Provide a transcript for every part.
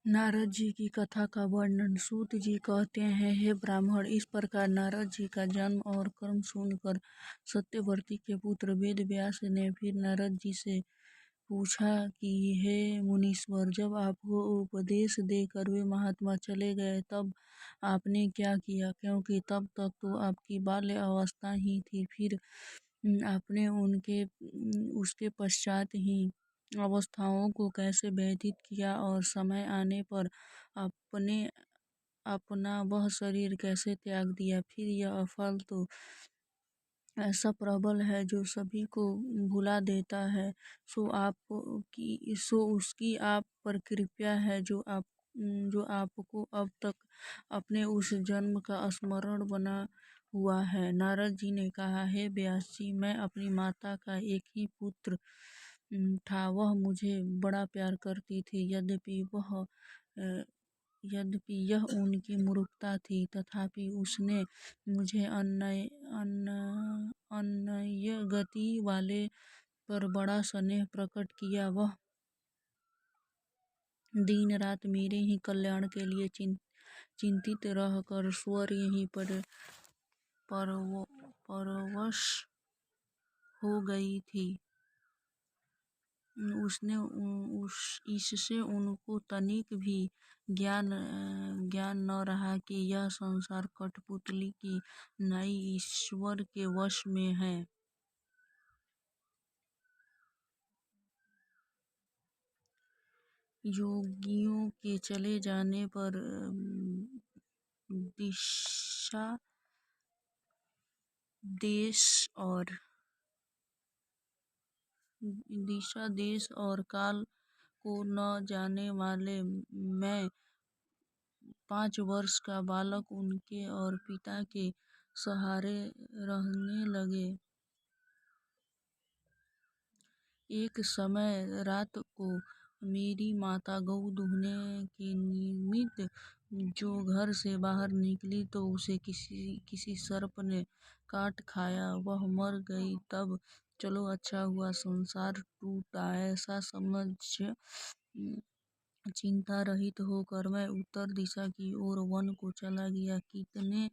नारद जी की कथा का वर्णन। सूत जी कहते हैं, हे ब्राह्मण, इस प्रकार नारद जी का जन्म और कर्म सुनकर सत्यवर्ती के पुत्र वेद व्यास ने फिर नारद जी से पूछा कि हे मुनीश्वर, जब आपको उपदेश देकर वे महात्मा चले गए तब आपने क्या किया? क्योंकि तब तक तो आपकी बाल्य अवस्था ही थी। फिर आपने उसके पश्चात ही अवस्थाओं को कैसे व्यतीत किया और समय आने पर अपने अपना वह शरीर कैसे त्याग दिया? फिर यह फल तो ऐसा प्रबल है जो सभी को भुला देता है। सो उसकी आप पर कृपा है जो आपको अब तक अपने उस जन्म का स्मरण बना हुआ है। नारद जी ने कहा, हे व्यास जी, मैं अपनी माता का एक ही पुत्र था। वह मुझे बड़ा प्यार करती थी। यद्यपि यह उनकी मूर्खता थी, तथापि उसने मुझे अन्य गति वाले पर बड़ा स्नेह प्रकट किया। वह दिन रात मेरे ही कल्याण के लिए चिंतित रहकर स्वयं ही परवश हो गई थी। इससे उनको तनिक भी ज्ञान न रहा कि यह संसार कठपुतली की नाई ईश्वर के वश में है। योगियों के चले जाने पर दिशा देश और काल को न जाने वाले मैं 5 वर्ष का बालक उनके और पिता के सहारे रहने लगे। एक समय रात को मेरी माता गौ दूहने के निमित्त जो घर से बाहर निकली तो उसे किसी सर्प ने काट खाया। वह मर गई। तब चलो अच्छा हुआ संसार टूटा, ऐसा समझ चिंता रहित होकर मैं उत्तर दिशा की ओर वन को चला गया। कितने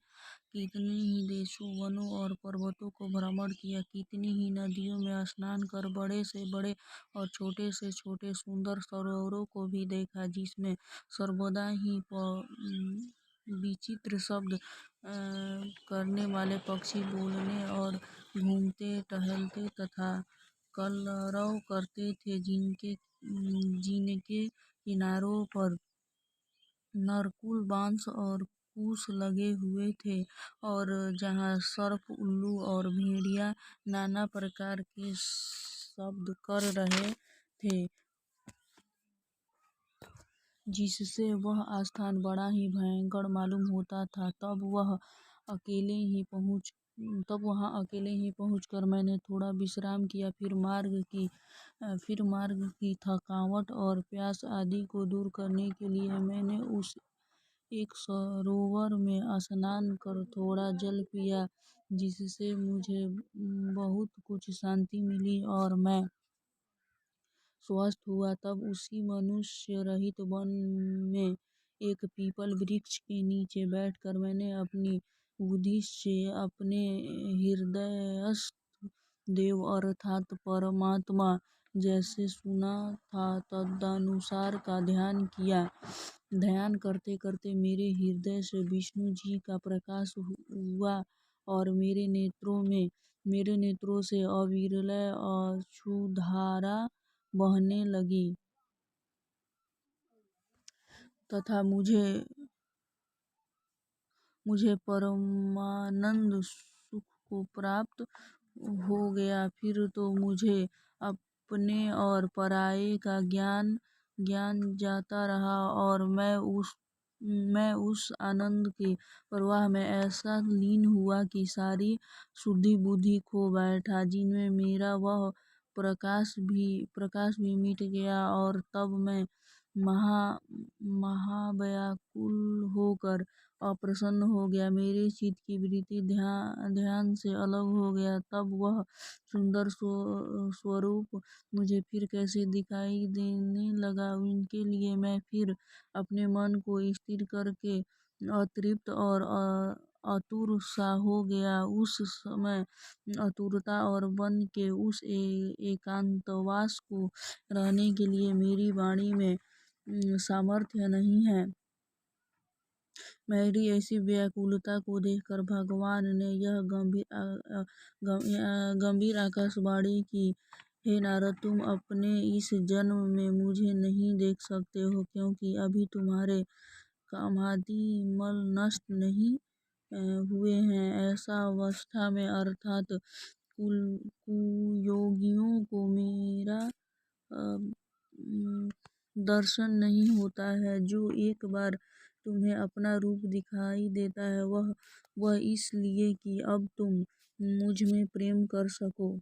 ही देशों, वनों और पर्वतों को भ्रमण किया। कितनी ही नदियों में स्नान कर बड़े से बड़े और छोटे से छोटे सुंदर सरोवरों को भी देखा, जिसमें सर्वदा ही विचित्र शब्द करने वाले पक्षी बोलने और घूमते टहलते तथा कलरव करते थे, जिनके किनारों पर नरकुल, बांस और कुश लगे हुए थे और जहाँ सर्प, उल्लू और भेड़िया नाना प्रकार के शब्द कर रहे थे, जिससे वह स्थान बड़ा ही भयंकर मालूम होता था। तब वहाँ अकेले ही पहुंचकर मैंने थोड़ा विश्राम किया। फिर मार्ग की थकावट और प्यास आदि को दूर करने के लिए मैंने उस एक सरोवर में स्नान कर थोड़ा जल पिया, जिससे मुझे बहुत कुछ शांति मिली और मैं स्वस्थ हुआ। तब उसी मनुष्य रहित वन में एक पीपल वृक्ष के नीचे बैठकर मैंने अपनी बुद्धि से अपने हृदयस्थ देव अर्थात परमात्मा जैसे सुना था तदनुसार का ध्यान किया। ध्यान करते करते मेरे हृदय से विष्णु जी का प्रकाश हुआ और मेरे नेत्रों से अविरल अश्रुधारा बहने लगी तथा मुझे परमानंद सुख को प्राप्त हो गया। फिर तो मुझे अपने और पराये का ज्ञान जाता रहा और मैं उस आनंद के प्रवाह में ऐसा लीन हुआ कि सारी शुद्धि बुद्धि खो बैठा, जिनमें मेरा वह प्रकाश भी मिट गया। और तब मैं महाव्याकुल होकर अप्रसन्न हो गया। मेरे चित्त की वृत्ति ध्यान से अलग हो गया। तब वह सुंदर स्वरूप मुझे फिर कैसे दिखाई देने लगा। उनके लिए मैं फिर अपने मन को स्थिर करके अतृप्त और आतुर सा हो गया। उस समय आतुरता और वन के उस एकांतवास को रहने के लिए मेरी वाणी में सामर्थ्य नहीं है। मेरी ऐसी व्याकुलता को देखकर भगवान ने यह गंभीर आकाशवाणी की, हे नारद, तुम अपने इस जन्म में मुझे नहीं देख सकते हो, क्योंकि अभी तुम्हारे कामादि मल नष्ट नहीं हुए हैं। ऐसा अवस्था में अर्थात कुयोगियों को मेरा दर्शन नहीं होता है। जो एक बार तुम्हें अपना रूप दिखाई देता है वह इसलिए कि अब तुम मुझ में प्रेम कर सको।